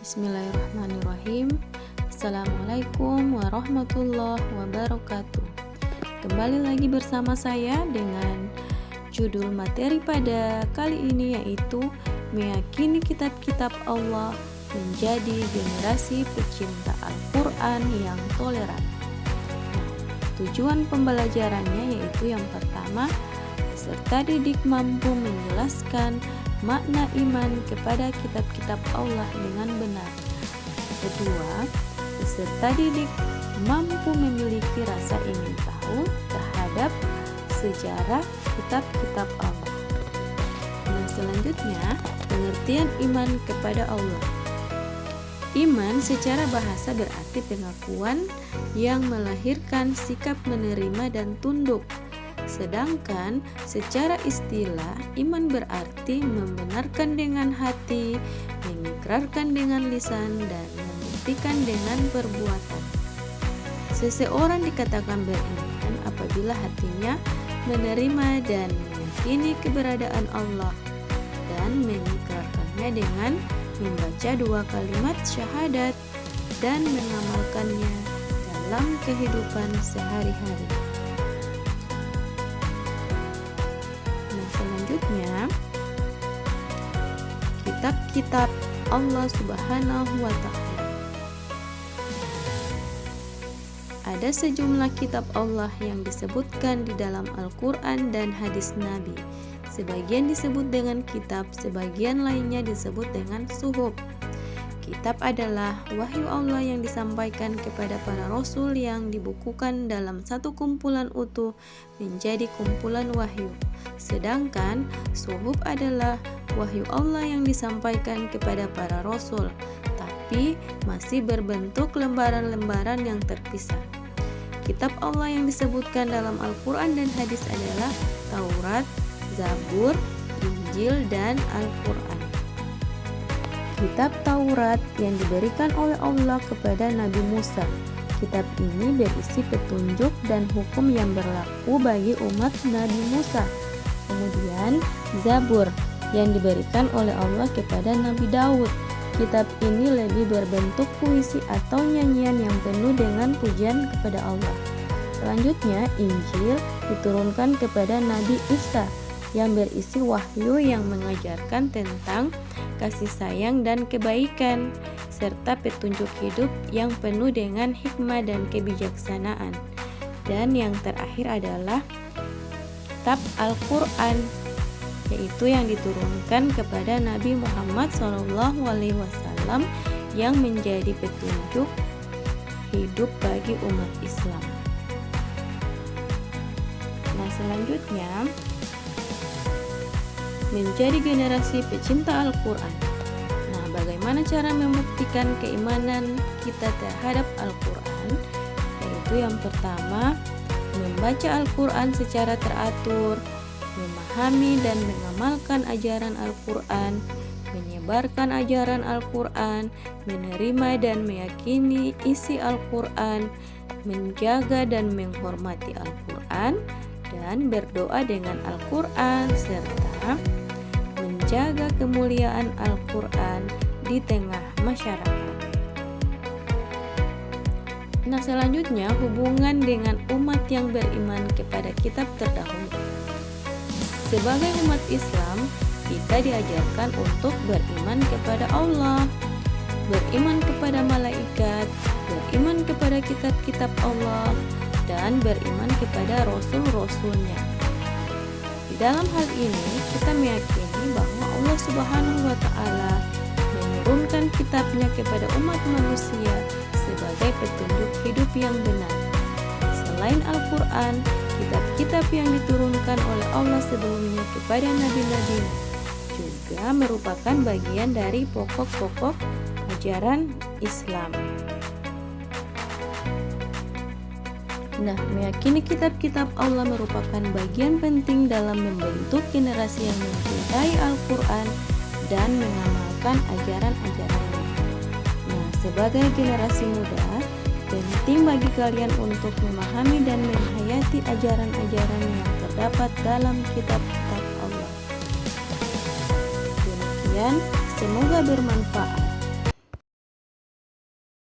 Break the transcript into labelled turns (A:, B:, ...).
A: Bismillahirrahmanirrahim. Assalamualaikum warahmatullahi wabarakatuh. Kembali lagi bersama saya dengan judul materi pada kali ini, yaitu meyakini kitab-kitab Allah menjadi generasi pecinta Al-Quran yang toleran. Tujuan pembelajarannya yaitu yang pertama, peserta didik mampu menjelaskan makna iman kepada kitab-kitab Allah dengan benar. Kedua, peserta didik mampu memiliki rasa ingin tahu terhadap sejarah kitab-kitab Allah. Selanjutnya, pengertian iman kepada Allah. Iman secara bahasa berarti pengakuan yang melahirkan sikap menerima dan tunduk. Sedangkan secara istilah, iman berarti membenarkan dengan hati, mengikrarkan dengan lisan, dan membuktikan dengan perbuatan. Seseorang dikatakan beriman apabila hatinya menerima dan meyakini keberadaan Allah dan mengikrarkannya dengan membaca 2 kalimat syahadat dan mengamalkannya dalam kehidupan sehari-hari. Selanjutnya, kitab-kitab Allah Subhanahu wa Ta'ala. Ada sejumlah kitab Allah yang disebutkan di dalam Al-Quran dan hadis Nabi. Sebagian disebut dengan kitab, sebagian lainnya disebut dengan suhuf. Kitab adalah wahyu Allah yang disampaikan kepada para rasul yang dibukukan dalam satu kumpulan utuh menjadi kumpulan wahyu. Sedangkan suhuf adalah wahyu Allah yang disampaikan kepada para rasul, tapi masih berbentuk lembaran-lembaran yang terpisah. Kitab Allah yang disebutkan dalam Al-Quran dan hadis adalah Taurat, Zabur, Injil, dan Al-Quran. Kitab Taurat yang diberikan oleh Allah kepada Nabi Musa. Kitab ini berisi petunjuk dan hukum yang berlaku bagi umat Nabi Musa. Kemudian Zabur yang diberikan oleh Allah kepada Nabi Daud. Kitab ini lebih berbentuk puisi atau nyanyian yang penuh dengan pujian kepada Allah. Selanjutnya Injil diturunkan kepada Nabi Isa yang berisi wahyu yang mengajarkan tentang kasih sayang dan kebaikan, serta petunjuk hidup yang penuh dengan hikmah dan kebijaksanaan. Dan yang terakhir adalah kitab Al-Quran, yaitu yang diturunkan kepada Nabi Muhammad SAW yang menjadi petunjuk hidup bagi umat Islam. Selanjutnya, menjadi generasi pecinta Al-Quran. Bagaimana cara membuktikan keimanan kita terhadap Al-Quran? Yaitu yang pertama, membaca Al-Quran secara teratur, memahami dan mengamalkan ajaran Al-Quran, menyebarkan ajaran Al-Quran, menerima dan meyakini isi Al-Quran, menjaga dan menghormati Al-Quran, dan berdoa dengan Al-Quran, serta menjaga kemuliaan Al-Quran di tengah masyarakat. Selanjutnya, hubungan dengan umat yang beriman kepada kitab terdahulu. Sebagai umat Islam, kita diajarkan untuk beriman kepada Allah, beriman kepada malaikat, beriman kepada kitab-kitab Allah, dan beriman kepada rasul-rasulnya. Di dalam hal ini, kita meyakini bahwa Allah Subhanahu wa Ta'ala menurunkan kitabnya kepada umat manusia sebagai petunjuk hidup yang benar. Selain Al-Quran, kitab-kitab yang diturunkan oleh Allah sebelumnya kepada nabi-nabi juga merupakan bagian dari pokok-pokok ajaran Islam. Meyakini kitab-kitab Allah merupakan bagian penting dalam membentuk generasi yang mencintai Al-Quran dan mengamalkan ajaran-ajarannya. Sebagai generasi muda, penting bagi kalian untuk memahami dan menghayati ajaran-ajaran yang terdapat dalam kitab-kitab Allah. Demikian, semoga bermanfaat.